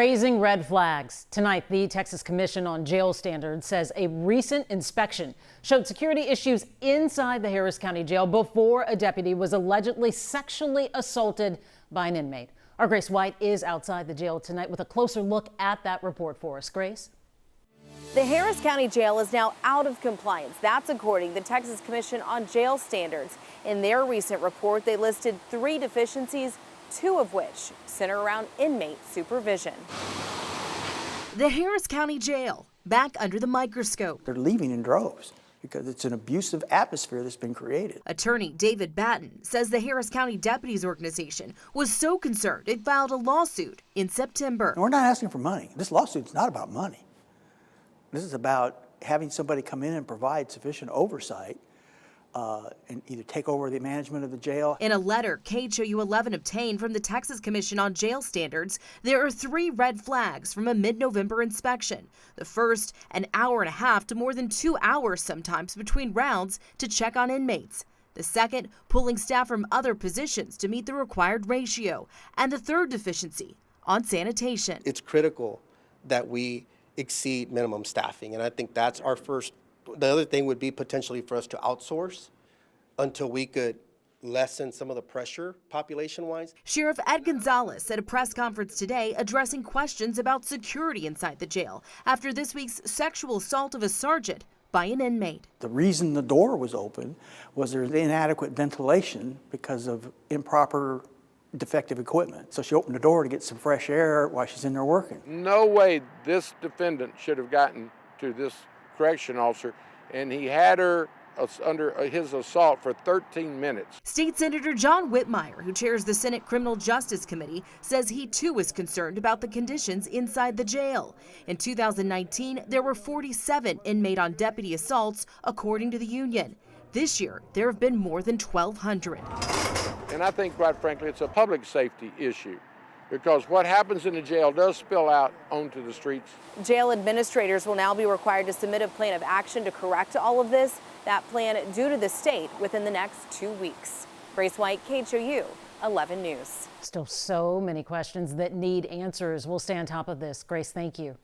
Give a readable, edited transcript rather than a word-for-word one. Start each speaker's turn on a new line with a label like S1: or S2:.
S1: Raising red flags. Tonight, the Texas Commission on Jail Standards says a recent inspection showed security issues inside the Harris County Jail before a deputy was allegedly sexually assaulted by an inmate. Our Grace White is outside the jail tonight with a closer look at that report for us. Grace?
S2: The Harris County Jail is now out of compliance. That's according to the Texas Commission on Jail Standards. In their recent report, they listed 3 deficiencies, 2 of which center around inmate supervision.
S3: The Harris County Jail, back under the microscope.
S4: They're leaving in droves because it's an abusive atmosphere that's been created.
S3: Attorney David Batten says the Harris County Deputies Organization was so concerned it filed a lawsuit in September.
S4: And we're not asking for money. This lawsuit's not about money. This is about having somebody come in and provide sufficient oversight and either take over the management of the jail.
S3: In a letter KHOU 11 obtained from the Texas Commission on Jail Standards, there are 3 red flags from a mid-November inspection. The first, an hour and a half to more than 2 hours sometimes between rounds to check on inmates. The second, pulling staff from other positions to meet the required ratio. And the third deficiency, on sanitation.
S5: It's critical that we exceed minimum staffing, and I think that's our first. The other thing would be potentially for us to outsource until we could lessen some of the pressure population-wise.
S3: Sheriff Ed Gonzalez at a press conference today addressing questions about security inside the jail after this week's sexual assault of a sergeant by an inmate.
S4: The reason the door was open was there's inadequate ventilation because of improper defective equipment. So she opened the door to get some fresh air while she's in there working.
S6: No way this defendant should have gotten to this correction officer, and he had her under his assault for 13 minutes.
S3: State Senator John Whitmire, who chairs the Senate Criminal Justice Committee, says he too is concerned about the conditions inside the jail. In 2019, there were 47 inmate on deputy assaults, according to the union. This year, there have been more than 1,200.
S6: And I think, quite frankly, it's a public safety issue, because what happens in the jail does spill out onto the streets.
S2: Jail administrators will now be required to submit a plan of action to correct all of this. That plan due to the state within the next 2 weeks. Grace White, KHOU 11 News.
S1: Still so many questions that need answers. We'll stay on top of this. Grace, thank you.